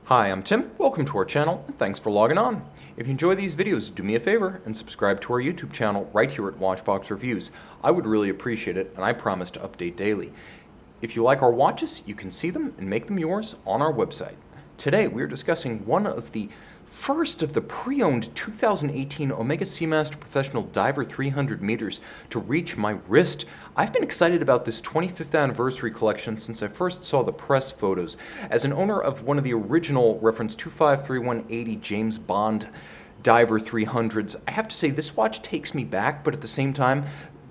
Hi, I'm Tim. Welcome to our channel, and thanks for logging on. If you enjoy these videos, do me a favor and subscribe to our YouTube channel right here at Watchbox Reviews. I would really appreciate it, and I promise to update daily. If you like our watches, you can see them and make them yours on our website. Today, we're discussing one of the first of the pre-owned 2018 Omega Seamaster Professional Diver 300 meters to reach my wrist. I've been excited about this 25th anniversary collection since I first saw the press photos. As an owner of one of the original reference 253180 James Bond Diver 300s, I have to say this watch takes me back, but at the same time,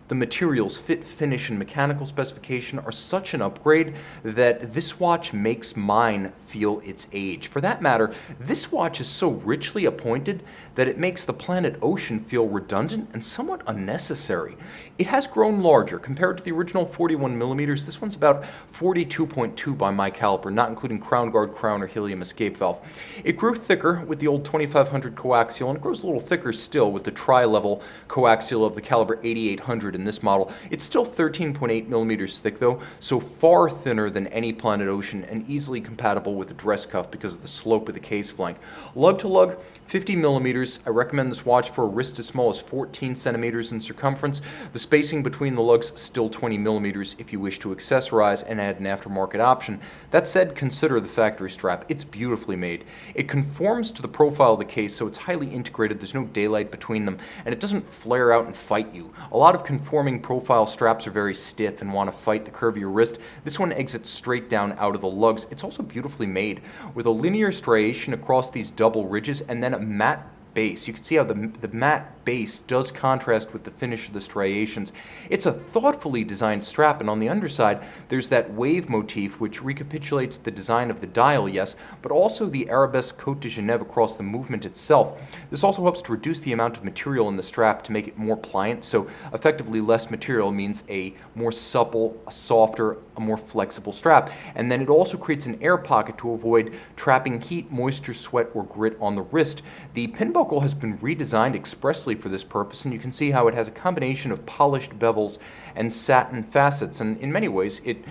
the materials, fit, finish, and mechanical specification are such an upgrade that this watch makes mine feel its age. For that matter, this watch is so richly appointed that it makes the planet Ocean feel redundant and somewhat unnecessary. It has grown larger. Compared to the original 41 millimeters, this one's about 42.2 by my caliper, not including crown guard, crown, or helium escape valve. It grew thicker with the old 2500 coaxial, and it grows a little thicker still with the tri-level coaxial of the caliber 8800 in this model. It's still 13.8 millimeters thick though, so far thinner than any Planet Ocean and easily compatible with a dress cuff because of the slope of the case flank. Lug-to-lug, 50 millimeters. I recommend this watch for a wrist as small as 14 centimeters in circumference. The spacing between the lugs still 20 millimeters if you wish to accessorize and add an aftermarket option. That said, consider the factory strap. It's beautifully made. It conforms to the profile of the case, so it's highly integrated. There's no daylight between them, and it doesn't flare out and fight you. A lot of conforming profile straps are very stiff and want to fight the curve of your wrist. This one exits straight down out of the lugs. It's also beautifully made with a linear striation across these double ridges and then a matte base. You can see how the matte base does contrast with the finish of the striations. It's a thoughtfully designed strap, and on the underside there's that wave motif which recapitulates the design of the dial, yes, but also the arabesque Côte de Genève across the movement itself. This also helps to reduce the amount of material in the strap to make it more pliant, so effectively less material means a more supple, a softer, a more flexible strap. And then it also creates an air pocket to avoid trapping heat, moisture, sweat, or grit on the wrist. The pin buckle has been redesigned expressly for this purpose, and you can see how it has a combination of polished bevels and satin facets, and in many ways it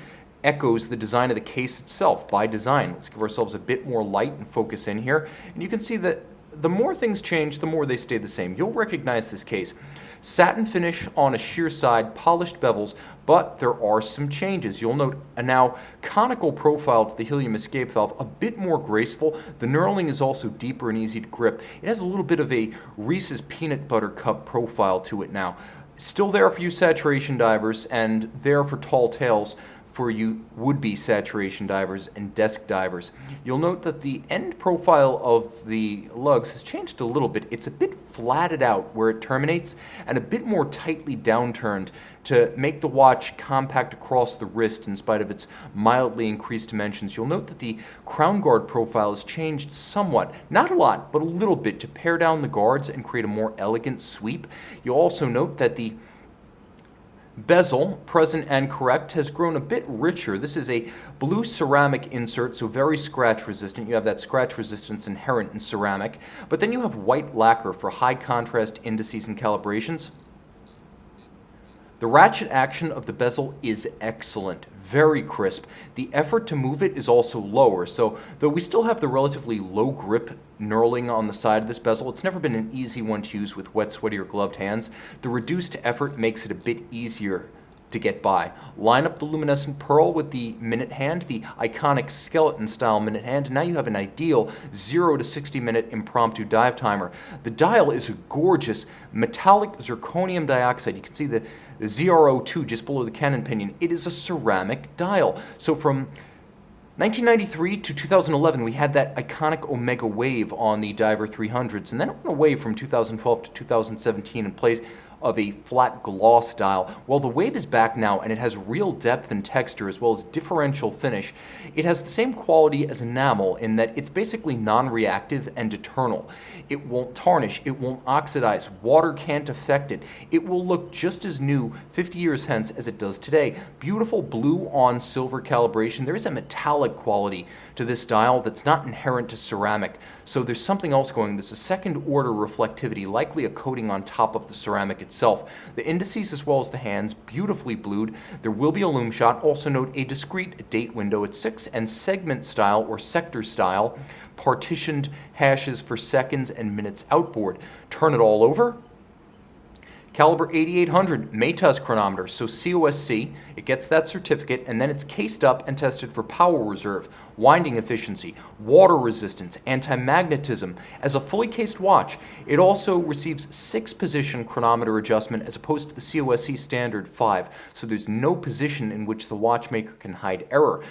echoes the design of the case itself by design. Let's give ourselves a bit more light and focus in here, and you can see that the more things change, the more they stay the same. You'll recognize this case. Satin finish on a sheer side, polished bevels, but there are some changes. You'll note a now conical profile to the helium escape valve, a bit more graceful. The knurling is also deeper and easy to grip. It has a little bit of a Reese's peanut butter cup profile to it now. Still there for you saturation divers, and there for tall tales for you would-be saturation divers and desk divers. You'll note that the end profile of the lugs has changed a little bit. It's a bit flatted out where it terminates and a bit more tightly downturned to make the watch compact across the wrist in spite of its mildly increased dimensions. You'll note that the crown guard profile has changed somewhat, not a lot, but a little bit, to pare down the guards and create a more elegant sweep. You'll also note that the bezel, present and correct, has grown a bit richer. This is a blue ceramic insert, so very scratch resistant. You have that scratch resistance inherent in ceramic, but then you have white lacquer for high contrast indices and calibrations. The ratchet action of the bezel is excellent, very crisp. The effort to move it is also lower, so though we still have the relatively low grip knurling on the side of this bezel, it's never been an easy one to use with wet, sweaty, or gloved hands. The reduced effort makes it a bit easier to get by. Line up the luminescent pearl with the minute hand, the iconic skeleton style minute hand, and now you have an ideal 0 to 60 minute impromptu dive timer. The dial is a gorgeous metallic zirconium dioxide. You can see the ZRO2 just below the cannon pinion. It is a ceramic dial. So from 1993 to 2011, we had that iconic Omega wave on the Diver 300s, and then it went away from 2012 to 2017 in place of a flat gloss dial. Well, the wave is back now, and it has real depth and texture as well as differential finish. It has the same quality as enamel in that it's basically non-reactive and eternal. It won't tarnish, it won't oxidize, water can't affect it. It will look just as new 50 years hence as it does today. Beautiful blue on silver calibration. There is a metallic quality to this dial that's not inherent to ceramic, so there's something else going. There's a second order reflectivity, likely a coating on top of the ceramic itself. The indices as well as the hands, beautifully blued. There will be a loom shot. Also note a discrete date window at 6 and segment style or sector style, partitioned hashes for seconds and minutes outboard. Turn it all over. Caliber 8800 Master Chronometer, so COSC, it gets that certificate, and then it's cased up and tested for power reserve, winding efficiency, water resistance, anti-magnetism. As a fully cased watch, it also receives 6-position chronometer adjustment as opposed to the COSC standard 5, so there's no position in which the watchmaker can hide error.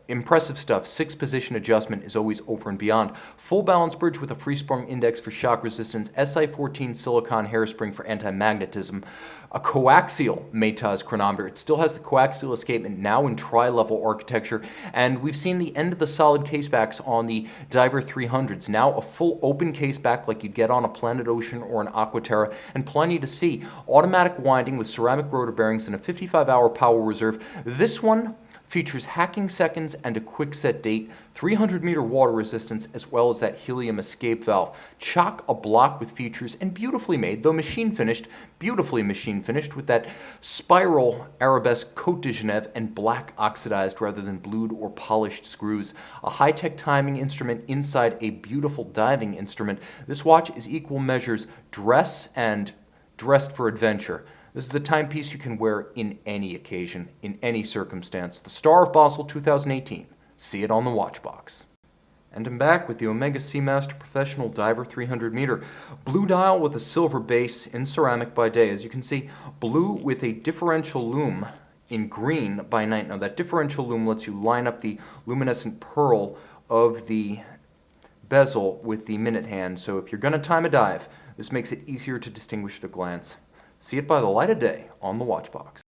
Impressive stuff. 6-position adjustment is always over and beyond. Full balance bridge with a free-sprung index for shock resistance, SI14 silicon hairspring for anti-magnetism, a coaxial Matas chronometer. It still has the coaxial escapement, now in tri-level architecture, and we've seen the end of the solid casebacks on the Diver 300s. Now a full open caseback like you'd get on a Planet Ocean or an Aquaterra, and plenty to see. Automatic winding with ceramic rotor bearings and a 55-hour power reserve. This one features hacking seconds and a quick set date, 300-meter water resistance, as well as that helium escape valve. Chock-a-block with features and beautifully made, though machine finished, beautifully machine finished with that spiral arabesque Cote de Genève and black oxidized rather than blued or polished screws. A high-tech timing instrument inside a beautiful diving instrument. This watch is equal measures dress and dressed for adventure. This is a timepiece you can wear in any occasion, in any circumstance. The Star of Basel 2018. See it on the watch box. And I'm back with the Omega Seamaster Professional Diver 300 meter. Blue dial with a silver base in ceramic by day. As you can see, blue with a differential loom in green by night. Now that differential loom lets you line up the luminescent pearl of the bezel with the minute hand. So if you're going to time a dive, this makes it easier to distinguish at a glance. See it by the light of day on the watch box.